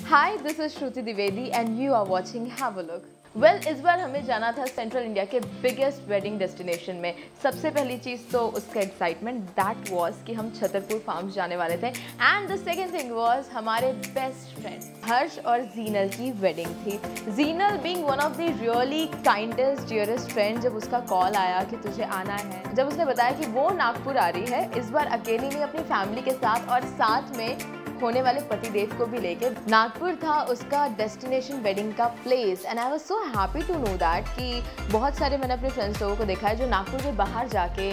Hi, this is Shruti Dwivedi and you are watching Have a Look. Well, इस बार हमें जाना था central India के बिगेस्ट वेडिंग डेस्टिनेशन में। सबसे पहली चीज़ तो उसका एक्साइटमेंट दैट वाज कि हम छतरपुर फार्म्स जाने वाले थे and the second thing was हमारे बेस्ट फ्रेंड हर्ष और जीनल की वेडिंग थी। Jinal being one of the really kindest dearest friend, जब उसका कॉल आया कि तुझे आना है, जब उसने बताया कि वो नागपुर आ रही है इस बार अकेली नहीं अपनी फैमिली के साथ और साथ में होने वाले पतिदेव को भी लेके, नागपुर था उसका डेस्टिनेशन वेडिंग का place and I was so happy to know that कि बहुत सारे मैंने अपने फ्रेंड्स लोगों को देखा है जो नागपुर के बाहर जाके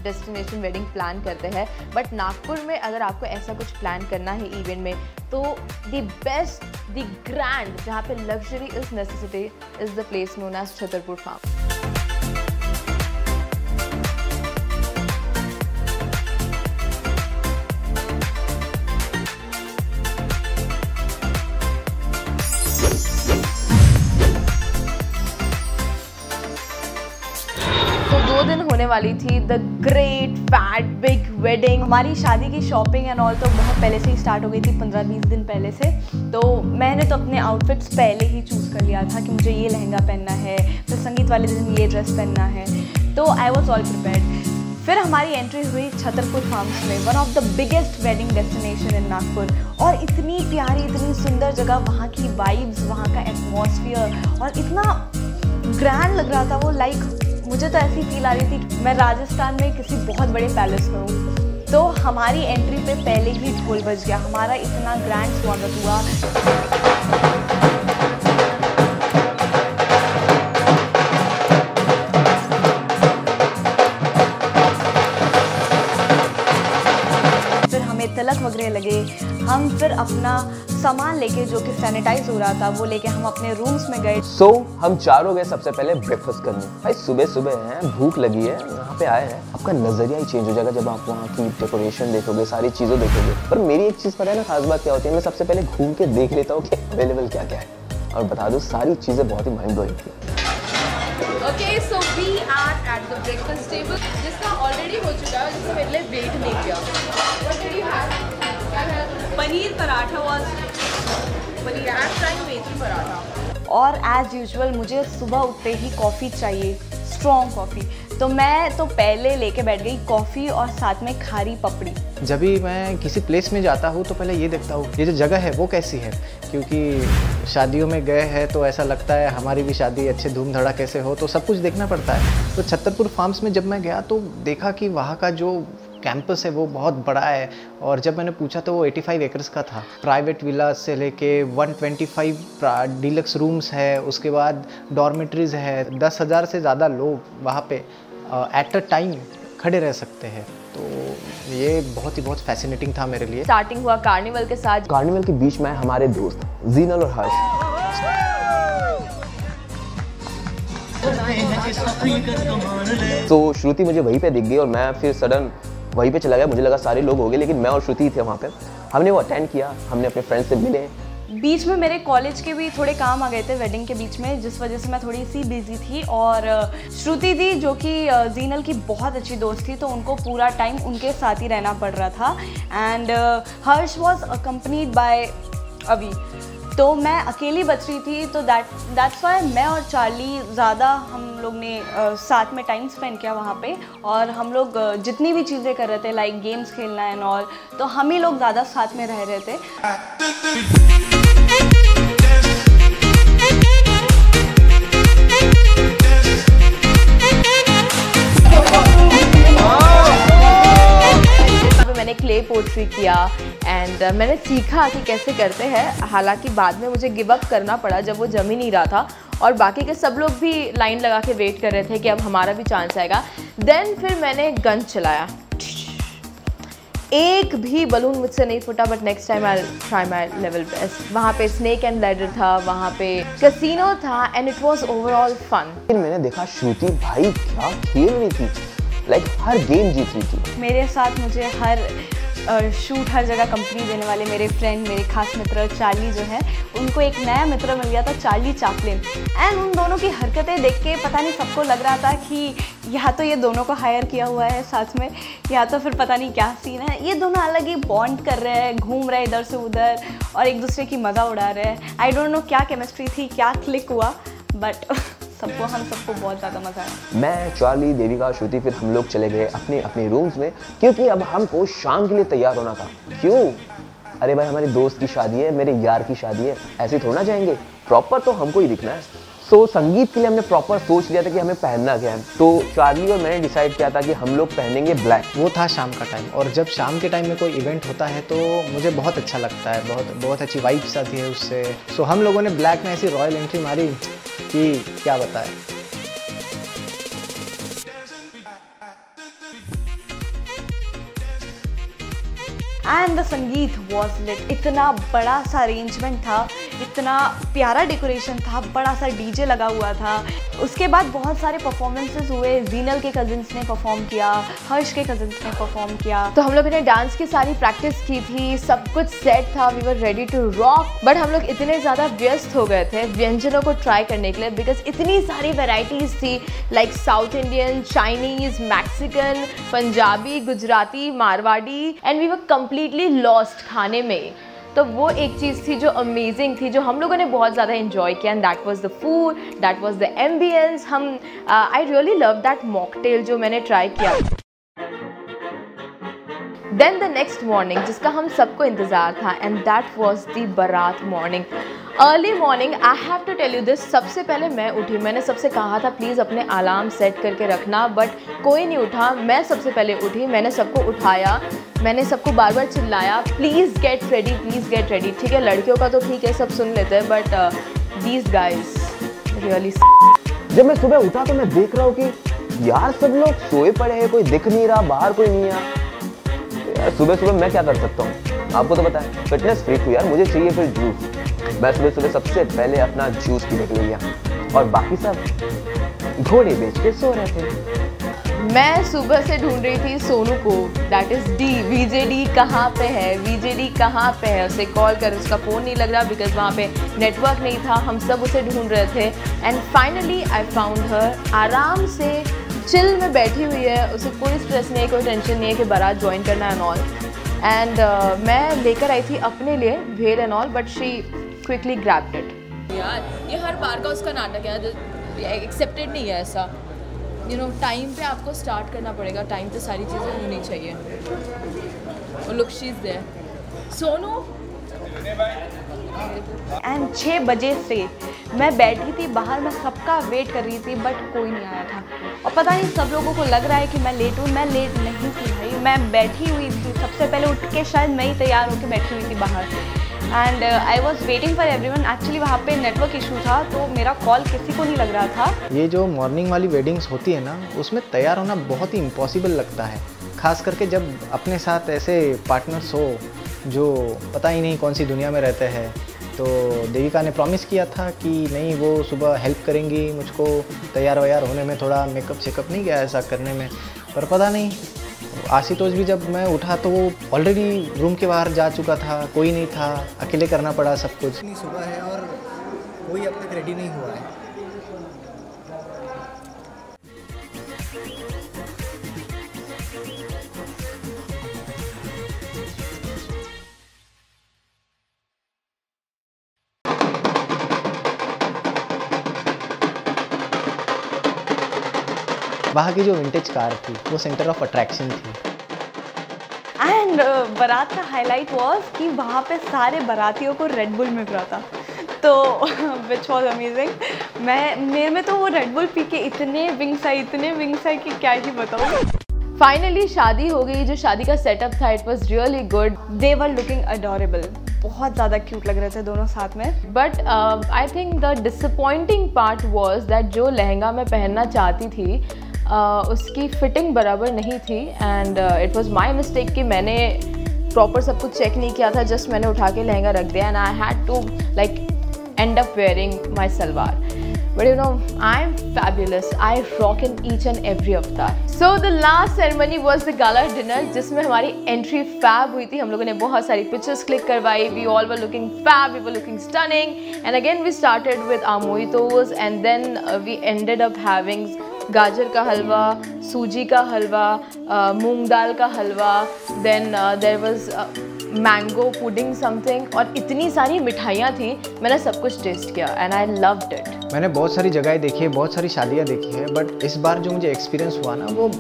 डेस्टिनेशन वेडिंग प्लान करते हैं, बट नागपुर में अगर आपको ऐसा कुछ प्लान करना है इवेंट में तो द बेस्ट द ग्रैंड जहाँ पे luxury is necessity is the place known as Chhatarpur farm. दिन होने वाली थी the great fat big wedding. हमारी शादी की शॉपिंग एंड ऑल तो बहुत पहले से ही स्टार्ट हो गई थी, 15-20 दिन पहले से। तो मैंने तो अपने आउटफिट्स पहले ही चूज़ कर लिया था कि मुझे ये लहंगा पहनना है, फिर संगीत वाले दिन ये ड्रेस पहनना है, तो आई वॉज ऑल प्रिपेयर्ड। फिर हमारी एंट्री हुई छतरपुर फार्म्स में, one of the biggest wedding destination in Nagpur. और इतनी प्यारी इतनी सुंदर जगह, वहाँ की वाइब्स, वहाँ का एटमॉस्फियर और इतना ग्रैंड लग रहा था वो। लाइक मुझे तो ऐसी फील आ रही थी कि मैं राजस्थान में किसी बहुत बड़े पैलेस में हूँ। तो हमारी एंट्री पे पहले ही ढोल बज गया, हमारा इतना ग्रैंड स्वागत हुआ। फिर हमें तिलक वगैरह लगे, हम फिर अपना सामान लेके जो कि सैनिटाइज हो रहा था वो लेके हम अपने रूम्स में गए। हम चारों गए सबसे पहले ब्रेकफास्ट करने। भाई सुबह सुबह हैं, भूख लगी है, यहाँ पे आए हैं। आपका नजरिया ही चेंज हो जाएगा जब आप वहाँ की डेकोरेशन देखोगे, सारी चीजें देखोगे। पर मेरी एक चीज पता है ना खास बात क्या होती है, मैं सबसे पहले घूम के देख लेता हूँ कि अवेलेबल क्या क्या है, और बता दूँ सारी चीजें बहुत ही माइंड ब्लोइंग थी। Okay, so we are at the breakfast table, जिसका ऑलरेडी हो चुका है, जिससे मेरे लिए वेट नहीं किया। What did you have? Paneer paratha was paneer and fried methi paratha. और एज यूजुअल मुझे सुबह उठते ही कॉफ़ी चाहिए, स्ट्रॉन्ग कॉफ़ी। तो मैं तो पहले लेके बैठ गई कॉफ़ी और साथ में खारी पपड़ी। जब भी मैं किसी प्लेस में जाता हूँ तो पहले ये देखता हूँ ये जो जगह है वो कैसी है, क्योंकि शादियों में गए हैं तो ऐसा लगता है हमारी भी शादी अच्छे धूम धड़ाके से हो, तो सब कुछ देखना पड़ता है। तो छतरपुर फार्म्स में जब मैं गया तो देखा कि वहाँ का जो कैंपस है वो बहुत बड़ा है, और जब मैंने पूछा तो वो 85 एकर्स का था। प्राइवेट विलास से लेके 125 डीलक्स रूम्स है, उसके बाद डॉर्मेटरीज है। 10,000 से ज़्यादा लोग वहाँ पे एट अ टाइम खड़े रह सकते हैं। तो ये बहुत फैसिनेटिंग था मेरे लिए। स्टार्टिंग हुआ कार्निवल के साथ। कार्निवल के बीच में हमारे दोस्त जीनल और हर्ष। तो श्रुति मुझे वहीं पे दिख गई और मैं फिर सडन वहीं पे चला गया। मुझे लगा सारे लोग हो गए, लेकिन मैं और श्रुति ही थे वहाँ पे। हमने वो अटेंड किया, हमने अपने फ्रेंड से मिले। बीच में मेरे कॉलेज के भी थोड़े काम आ गए थे वेडिंग के बीच में, जिस वजह से मैं थोड़ी सी बिजी थी। और श्रुति दी जो कि जीनल की बहुत अच्छी दोस्त थी, तो उनको पूरा टाइम उनके साथ ही रहना पड़ रहा था। And Harsh was accompanied by अभी, तो मैं अकेली बच रही थी। तो दैट्स वाई मैं और चार्ली ज़्यादा हम लोग ने साथ में टाइम स्पेंड किया वहाँ पे। और हम लोग जितनी भी चीज़ें कर रहे थे, लाइक गेम्स खेलना एंड ऑल, तो हम ही लोग ज़्यादा साथ में रह रहे थे। मैंने क्ले पोट्री किया एंड मैंने सीखा कि कैसे करते हैं। हालांकि बाद में मुझे गिव अप करना पड़ा जब वो जम ही नहीं रहा था, और बाकी के सब लोग भी लाइन लगा के वेट कर रहे थे कि अब हमारा भी चांस आएगा। देन फिर मैंने गन चलाया, एक भी बलून मुझसे नहीं फूटा, but next time I try my level best. वहाँ पे स्नेक एंड लैडर था, वहाँ पे कैसीनो था and it was overall fun. मैंने देखा श्रुति भाई क्या खेल रही थी, लाइक हर गेम जीत रही थी। मेरे साथ मुझे हर शूट हर जगह कंपनी देने वाले मेरे फ्रेंड, मेरे खास मित्र चार्ली जो है, उनको एक नया मित्र मिल गया था, चार्ली चैपलिन। एंड उन दोनों की हरकतें देख के पता नहीं सबको लग रहा था कि या तो ये दोनों को हायर किया हुआ है साथ में, या तो फिर पता नहीं क्या सीन है। ये दोनों अलग ही बॉन्ड कर रहे हैं, घूम रहे हैं इधर से उधर और एक दूसरे की मज़ा उड़ा रहे हैं। आई डोंट नो क्या केमिस्ट्री थी, क्या क्लिक हुआ, बट हम सबको बहुत ज़्यादा मज़ा आया। मैं, चार्ली, देविका, श्रुति, फिर हम लोग चले गए अपने अपने रूम्स में, क्योंकि अब हमको शाम के लिए तैयार होना था। क्यों? अरे भाई, हमारे दोस्त की शादी है, मेरे यार की शादी है, ऐसे थोड़ा जाएंगे, प्रॉपर तो हमको ही दिखना है। सो संगीत के लिए हमने प्रॉपर सोच लिया था कि हमें पहनना क्या है। तो चार्ली और मैंने डिसाइड किया था कि हम लोग पहनेंगे ब्लैक। वो था शाम का टाइम, और जब शाम के टाइम में कोई इवेंट होता है तो मुझे बहुत अच्छा लगता है, बहुत अच्छी वाइब्स आती है उससे। सो हम लोगों ने ब्लैक में ऐसी रॉयल एंट्री मारी कि क्या बताएं। एंड द संगीत वॉज लिट। इतना बड़ा सा अरेंजमेंट था, इतना प्यारा डेकोरेशन था, बड़ा सा डीजे लगा हुआ था। उसके बाद बहुत सारे परफॉर्मेंसेस हुए। जीनल के कजिन्स ने परफॉर्म किया, हर्ष के कजिन्स ने परफॉर्म किया। तो हम लोगों ने डांस की सारी प्रैक्टिस की थी, सब कुछ सेट था, we were ready to rock. But हम लोग इतने ज़्यादा व्यस्त हो गए थे व्यंजनों को ट्राई करने के लिए, बिकॉज इतनी सारी वेराइटीज़ थी, like south Indian, Chinese, Mexican, Punjabi, Gujarati, Marwari, and we were completely lost खाने में। तो वो एक चीज़ थी जो अमेजिंग थी, जो हम लोगों ने बहुत ज़्यादा इन्जॉय किया, and that was the food, that was the ambience. I really love that mocktail जो मैंने ट्राई किया। देन द नेक्स्ट मॉर्निंग जिसका हम सबको इंतज़ार था, and that was the baraat morning. Early morning, I have to tell you this, सबसे पहले मैं उठी। मैंने सबसे कहा था प्लीज़ अपने अलार्म सेट करके रखना, बट कोई नहीं उठा। मैं सबसे पहले उठी, मैंने सबको उठाया, मैंने सबको बार बार चिल्लाया please get ready, please get ready. ठीक है, लड़कियों का तो ठीक है, सब सुन लेते हैं, बट दीज गाइज रियली। जब मैं सुबह उठा तो मैं देख रहा हूँ कि यार सब लोग सोए पड़े हैं, कोई दिख नहीं रहा, बाहर कोई नहीं है। यार सुबह सुबह मैं क्या कर सकता हूँ, आपको तो पता है, फिटनेस फ्रीक हूँ यार, मुझे चाहिए फिर जूस। मैं सुबह सुबह सबसे पहले अपना जूस पीने के लिए गया, और बाकी सब घोड़े बेच के सो रहे थे। मैं सुबह से ढूंढ रही थी सोनू को, दैट इज़ डी। वीजेडी कहाँ पे है, वीजेडी कहाँ पे है, उसे कॉल कर, उसका फ़ोन नहीं लग रहा बिकॉज वहाँ पे नेटवर्क नहीं था। हम सब उसे ढूंढ रहे थे, and finally I found her. आराम से चिल में बैठी हुई है, उसे कोई स्ट्रेस नहीं है, कोई टेंशन नहीं है कि बारात ज्वाइन करना है एंड ऑल। एंड मैं लेकर आई थी अपने लिए भेल and all, but she quickly grabbed it. यार ये हर बार का उसका नाटक है, एक्सेप्टेड नहीं है ऐसा। यू नो, टाइम पे आपको स्टार्ट करना पड़ेगा, टाइम पे सारी चीज़ें होनी चाहिए। और look she is there. Sonu, and 6 बजे से मैं बैठी थी बाहर, मैं सबका वेट कर रही थी, बट कोई नहीं आया था। और पता नहीं सब लोगों को लग रहा है कि मैं लेट हूँ, मैं लेट नहीं थी भाई, मैं बैठी हुई थी। सबसे पहले उठ के शायद मैं ही तैयार होकर बैठी हुई थी बाहर, and I was waiting for everyone. Actually वहाँ पे नेटवर्क इशू था, तो मेरा कॉल किसी को नहीं लग रहा था। ये जो मॉर्निंग वाली वेडिंग्स होती है ना, उसमें तैयार होना बहुत ही इम्पॉसिबल लगता है, खास करके जब अपने साथ ऐसे पार्टनर्स हो जो पता ही नहीं कौन सी दुनिया में रहते हैं। तो देविका ने प्रॉमिस किया था कि नहीं, वो सुबह हेल्प करेंगी मुझको तैयार वैयार होने में, थोड़ा मेकअप शेकअप नहीं किया ऐसा करने में। पर पता नहीं, आशुतोष भी जब मैं उठा तो वो ऑलरेडी रूम के बाहर जा चुका था, कोई नहीं था, अकेले करना पड़ा सब कुछ। इतनी सुबह है और कोई अब तक रेडी नहीं हुआ है। वहाँ की जो विंटेज कार थी वो सेंटर ऑफ अट्रैक्शन थी। एंड बारात का हाईलाइट वॉज कि वहाँ पे सारे बारातियों को रेड बुल मिल रहा था, तो विच वॉज अमेजिंग। मेरे में तो वो रेड बुल पी के इतने विंग्स आई कि क्या ही बताऊँ। फाइनली शादी हो गई। जो शादी का सेटअप था, it was really good. They were looking adorable, बहुत ज़्यादा क्यूट लग रहे थे दोनों साथ में। But I think the disappointing part was that जो लहंगा मैं पहनना चाहती थी उसकी फिटिंग बराबर नहीं थी, and it was my mistake कि मैंने प्रॉपर सब कुछ चेक नहीं किया था। जस्ट मैंने उठा के लहंगा रख दिया, and I had to like end up wearing my salwar. But you know, I'm fabulous. I rock in each and every avatar. So the last ceremony was the gala dinner, जिसमें हमारी entry fab हुई थी। हम लोगों ने बहुत सारी pictures click करवाई. We all were looking fab. We were looking stunning. And again we started with our mojitos, and then we ended up having गाजर का हलवा, सूजी का हलवा, मूंग दाल का halwa, then there was mango pudding something, और इतनी सारी मिठाइयाँ थी। मैंने सब कुछ टेस्ट किया एंड आई लव्ड इट। मैंने बहुत सारी जगहें देखी है, बहुत सारी शादियाँ देखी है, बट इस बार जो मुझे एक्सपीरियंस हुआ ना वो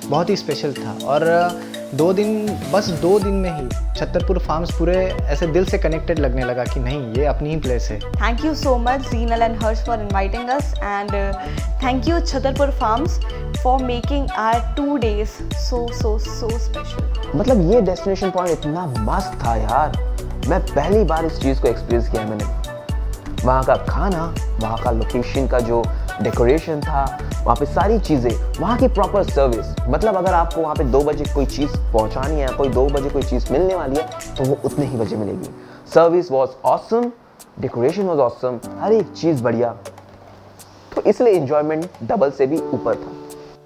बहुत ही स्पेशल था। और 2 दिन, बस 2 दिन में ही छतरपुर फार्म्स पूरे ऐसे दिल से कनेक्टेड लगने लगा कि नहीं, ये अपनी ही प्लेस है। Thank you so much Zeenal and Harsh for inviting us, and thank you Chhatarpur Farms for making our 2 days so special. मतलब ये डेस्टिनेशन पॉइंट इतना मस्त था यार, मैं पहली बार इस चीज़ को एक्सपीरियंस किया मैंने। वहाँ का खाना, वहाँ का लोकेशन का जो डेकोरेशन था, वहाँ पे सारी चीज़ें, वहाँ की प्रॉपर सर्विस। मतलब अगर आपको वहाँ पे 2 बजे कोई चीज़ पहुँचानी है, कोई 2 बजे कोई चीज़ मिलने वाली है, तो वो उतने ही बजे मिलेगी। Service was awesome, decoration was awesome, हर एक चीज़ बढ़िया, तो इसलिए इंजॉयमेंट डबल से भी ऊपर था।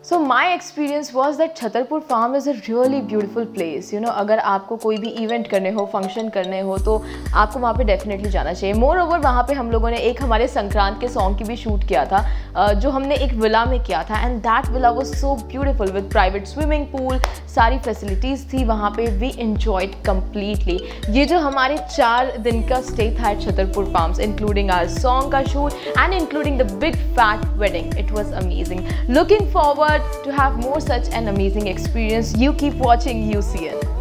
So my experience was that Chhatarpur farm is a really beautiful place. You know, अगर आपको कोई भी इवेंट करने हो, फंक्शन करने हो, तो आपको वहाँ पे डेफिनेटली जाना चाहिए। मोर ओवर वहाँ पे हम लोगों ने एक हमारे संक्रांत के सॉन्ग की भी शूट किया था, जो हमने एक विला में किया था, and that villa was so beautiful with private swimming pool, सारी फैसिलिटीज़ थी वहाँ पे। We enjoyed completely. ये जो हमारे 4 दिन का स्टे था at Chhatarpur farms, including our song का shoot and including the big fat wedding, it was amazing. Looking forward to have more such an amazing experience. You keep watching UCN.